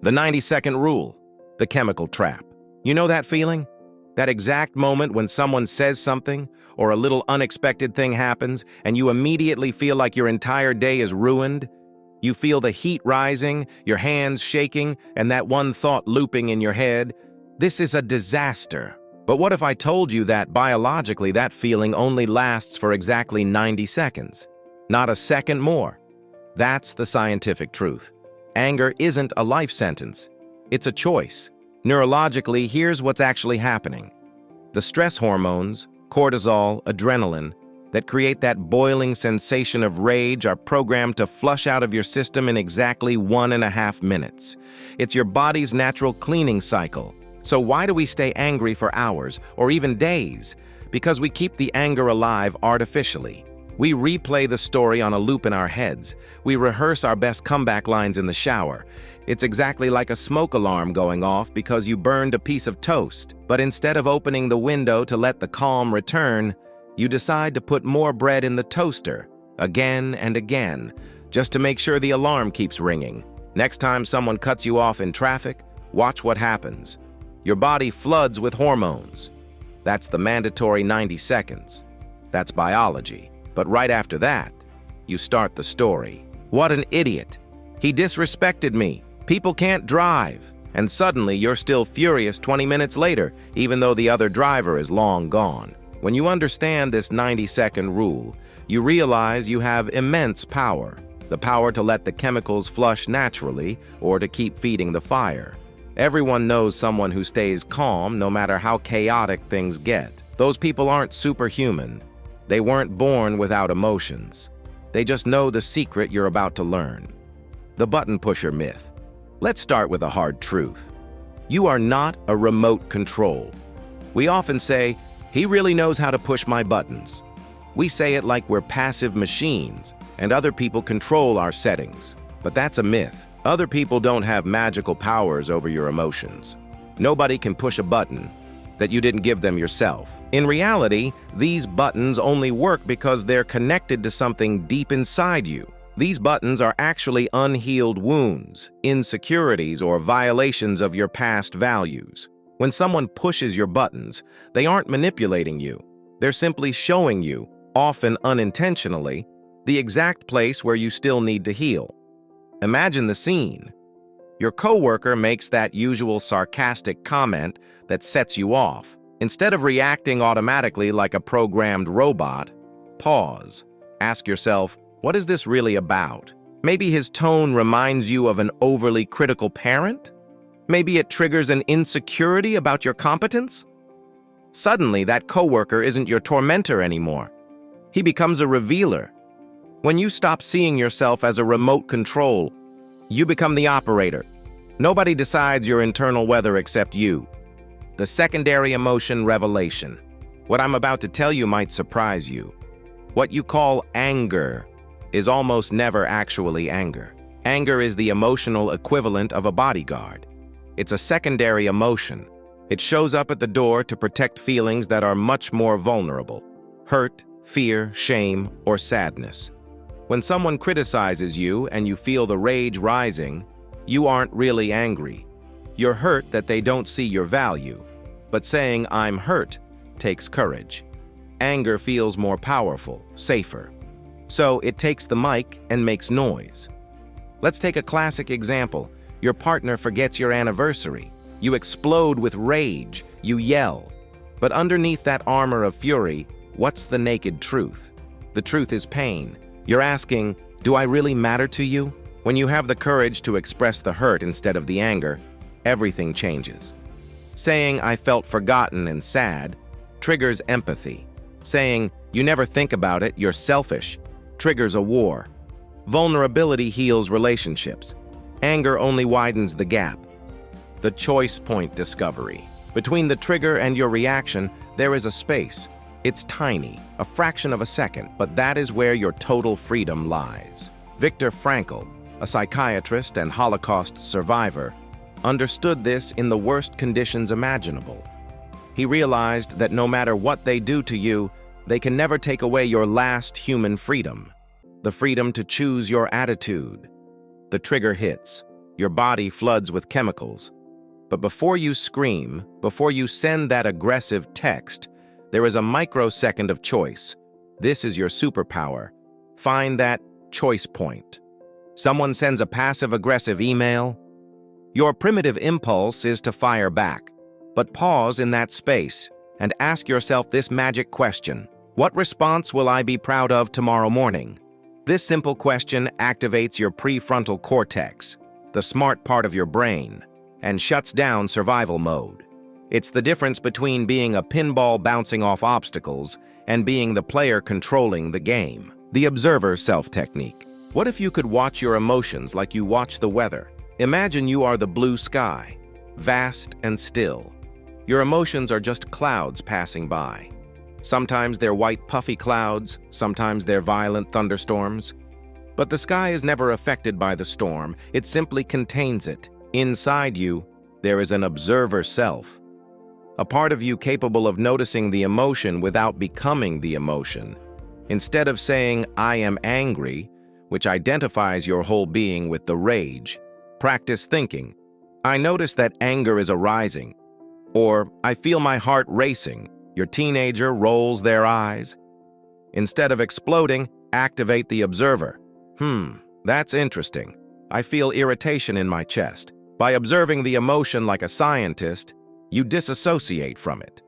The 90-second rule, the chemical trap. You know that feeling? That exact moment when someone says something or a little unexpected thing happens and you immediately feel like your entire day is ruined? You feel the heat rising, your hands shaking, and that one thought looping in your head. This is a disaster. But what if I told you that biologically that feeling only lasts for exactly 90 seconds? Not a second more. That's the scientific truth. Anger isn't a life sentence. It's a choice. Neurologically, here's what's actually happening. The stress hormones, cortisol, adrenaline, that create that boiling sensation of rage are programmed to flush out of your system in exactly 1.5 minutes. It's your body's natural cleaning cycle. So why do we stay angry for hours or even days? Because we keep the anger alive artificially. We replay the story on a loop in our heads. We rehearse our best comeback lines in the shower. It's exactly like a smoke alarm going off because you burned a piece of toast. But instead of opening the window to let the calm return, you decide to put more bread in the toaster, again and again, just to make sure the alarm keeps ringing. Next time someone cuts you off in traffic, watch what happens. Your body floods with hormones. That's the mandatory 90 seconds. That's biology. But right after that, you start the story. What an idiot. He disrespected me. People can't drive. And suddenly you're still furious 20 minutes later, even though the other driver is long gone. When you understand this 90-second rule, you realize you have immense power. The power to let the chemicals flush naturally or to keep feeding the fire. Everyone knows someone who stays calm no matter how chaotic things get. Those people aren't superhuman. They weren't born without emotions. They just know the secret you're about to learn. The button pusher myth. Let's start with a hard truth. You are not a remote control. We often say, "He really knows how to push my buttons." We say it like we're passive machines, and other people control our settings. But that's a myth. Other people don't have magical powers over your emotions. Nobody can push a button that you didn't give them yourself. In reality, these buttons only work because they're connected to something deep inside you. These buttons are actually unhealed wounds, insecurities, or violations of your past values. When someone pushes your buttons, they aren't manipulating you. They're simply showing you, often unintentionally, the exact place where you still need to heal. Imagine the scene. Your coworker makes that usual sarcastic comment that sets you off. Instead of reacting automatically like a programmed robot, pause. Ask yourself, what is this really about? Maybe his tone reminds you of an overly critical parent? Maybe it triggers an insecurity about your competence? Suddenly, that coworker isn't your tormentor anymore. He becomes a revealer. When you stop seeing yourself as a remote control, you become the operator. Nobody decides your internal weather except you. The secondary emotion revelation. What I'm about to tell you might surprise you. What you call anger is almost never actually anger. Anger is the emotional equivalent of a bodyguard. It's a secondary emotion. It shows up at the door to protect feelings that are much more vulnerable. Hurt, fear, shame, or sadness. When someone criticizes you and you feel the rage rising, you aren't really angry. You're hurt that they don't see your value. But saying, "I'm hurt," takes courage. Anger feels more powerful, safer. So it takes the mic and makes noise. Let's take a classic example. Your partner forgets your anniversary. You explode with rage. You yell. But underneath that armor of fury, what's the naked truth? The truth is pain. You're asking, do I really matter to you? When you have the courage to express the hurt instead of the anger, everything changes. Saying, "I felt forgotten and sad," triggers empathy. Saying, "You never think about it, you're selfish," triggers a war. Vulnerability heals relationships. Anger only widens the gap. The choice point discovery. Between the trigger and your reaction, there is a space. It's tiny, a fraction of a second, but that is where your total freedom lies. Viktor Frankl, a psychiatrist and Holocaust survivor, understood this in the worst conditions imaginable. He realized that no matter what they do to you, they can never take away your last human freedom, the freedom to choose your attitude. The trigger hits. Your body floods with chemicals. But before you scream, before you send that aggressive text, there is a microsecond of choice. This is your superpower. Find that choice point. Someone sends a passive-aggressive email. Your primitive impulse is to fire back. But pause in that space and ask yourself this magic question. What response will I be proud of tomorrow morning? This simple question activates your prefrontal cortex, the smart part of your brain, and shuts down survival mode. It's the difference between being a pinball bouncing off obstacles and being the player controlling the game. The observer self-technique. What if you could watch your emotions like you watch the weather? Imagine you are the blue sky, vast and still. Your emotions are just clouds passing by. Sometimes they're white puffy clouds, sometimes they're violent thunderstorms. But the sky is never affected by the storm, it simply contains it. Inside you, there is an observer self. A part of you capable of noticing the emotion without becoming the emotion. Instead of saying, "I am angry," which identifies your whole being with the rage, practice thinking, "I notice that anger is arising," or "I feel my heart racing." Your teenager rolls their eyes. Instead of exploding, activate the observer. That's interesting. I feel irritation in my chest. By observing the emotion like a scientist, you disassociate from it.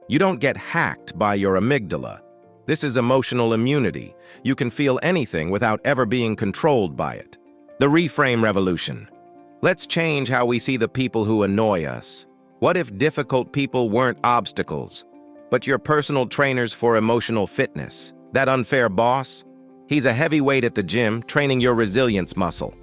You don't get hacked by your amygdala. This is emotional immunity. You can feel anything without ever being controlled by it. The reframe revolution. Let's change how we see the people who annoy us. What if difficult people weren't obstacles, but your personal trainers for emotional fitness? That unfair boss? He's a heavyweight at the gym, training your resilience muscle.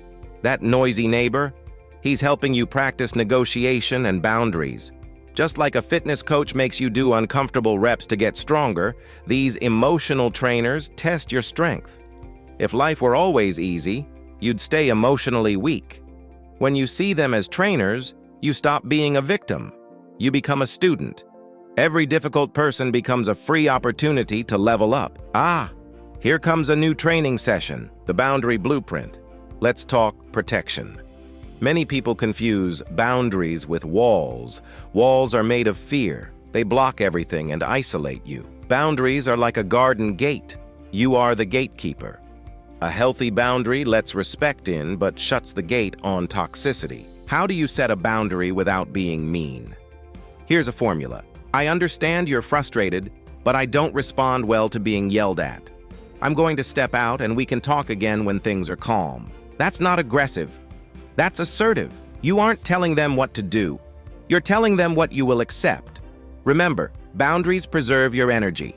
That noisy neighbor? He's helping you practice negotiation and boundaries. Just like a fitness coach makes you do uncomfortable reps to get stronger, these emotional trainers test your strength. If life were always easy, you'd stay emotionally weak. When you see them as trainers, you stop being a victim. You become a student. Every difficult person becomes a free opportunity to level up. Here comes a new training session, the boundary blueprint. Let's talk protection. Many people confuse boundaries with walls. Walls are made of fear. They block everything and isolate you. Boundaries are like a garden gate. You are the gatekeeper. A healthy boundary lets respect in but shuts the gate on toxicity. How do you set a boundary without being mean? Here's a formula. I understand you're frustrated, but I don't respond well to being yelled at. I'm going to step out and we can talk again when things are calm. That's not aggressive. That's assertive. You aren't telling them what to do. You're telling them what you will accept. Remember, boundaries preserve your energy.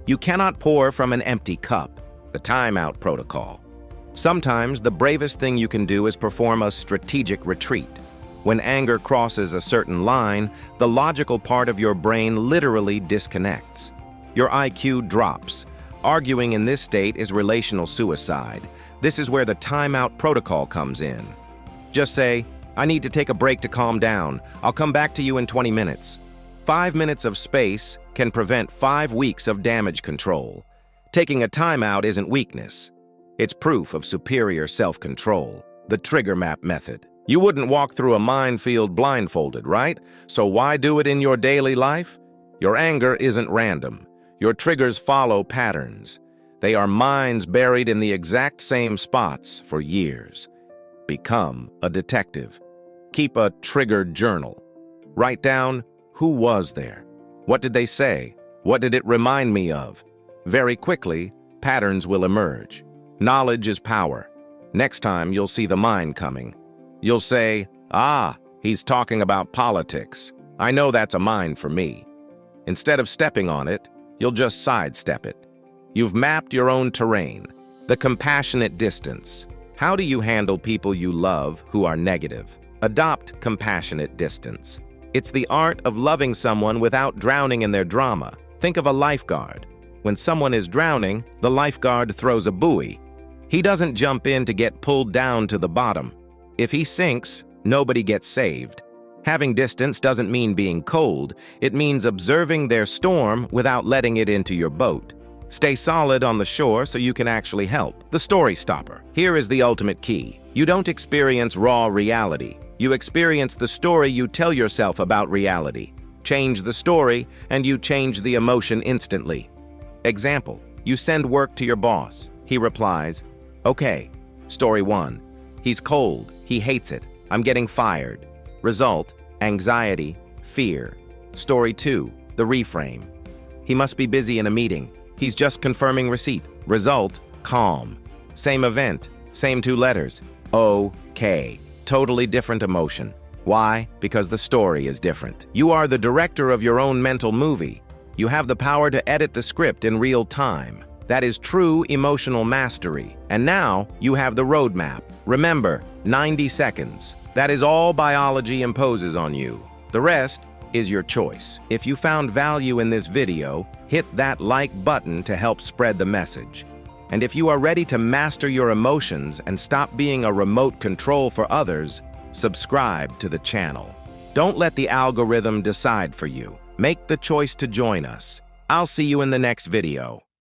You cannot pour from an empty cup. The timeout protocol. Sometimes the bravest thing you can do is perform a strategic retreat. When anger crosses a certain line, the logical part of your brain literally disconnects. Your IQ drops. Arguing in this state is relational suicide. This is where the timeout protocol comes in. Just say, "I need to take a break to calm down. I'll come back to you in 20 minutes. 5 minutes of space can prevent 5 weeks of damage control. Taking a timeout isn't weakness. It's proof of superior self-control. The trigger map method. You wouldn't walk through a minefield blindfolded, right? So why do it in your daily life? Your anger isn't random. Your triggers follow patterns. They are mines buried in the exact same spots for years. Become a detective. Keep a trigger journal. Write down, who was there? What did they say? What did it remind me of? Very quickly, patterns will emerge. Knowledge is power. Next time you'll see the mind coming. You'll say, he's talking about politics. I know that's a mine for me. Instead of stepping on it, you'll just sidestep it. You've mapped your own terrain. The compassionate distance. How do you handle people you love who are negative? Adopt compassionate distance. It's the art of loving someone without drowning in their drama. Think of a lifeguard. When someone is drowning, the lifeguard throws a buoy. He doesn't jump in to get pulled down to the bottom. If he sinks, nobody gets saved. Having distance doesn't mean being cold. It means observing their storm without letting it into your boat. Stay solid on the shore so you can actually help. The story stopper. Here is the ultimate key. You don't experience raw reality. You experience the story you tell yourself about reality. Change the story, and you change the emotion instantly. Example, you send work to your boss. He replies, "Okay." Story 1. He's cold. He hates it. I'm getting fired. Result, anxiety, fear. Story 2. The reframe. He must be busy in a meeting. He's just confirming receipt. Result, calm. Same event, same 2 letters. Okay. Totally different emotion. Why? Because the story is different. You are the director of your own mental movie. You have the power to edit the script in real time. That is true emotional mastery. And now you have the roadmap. Remember, 90 seconds. That is all biology imposes on you. The rest is your choice. If you found value in this video, hit that like button to help spread the message. And if you are ready to master your emotions and stop being a remote control for others, subscribe to the channel. Don't let the algorithm decide for you. Make the choice to join us. I'll see you in the next video.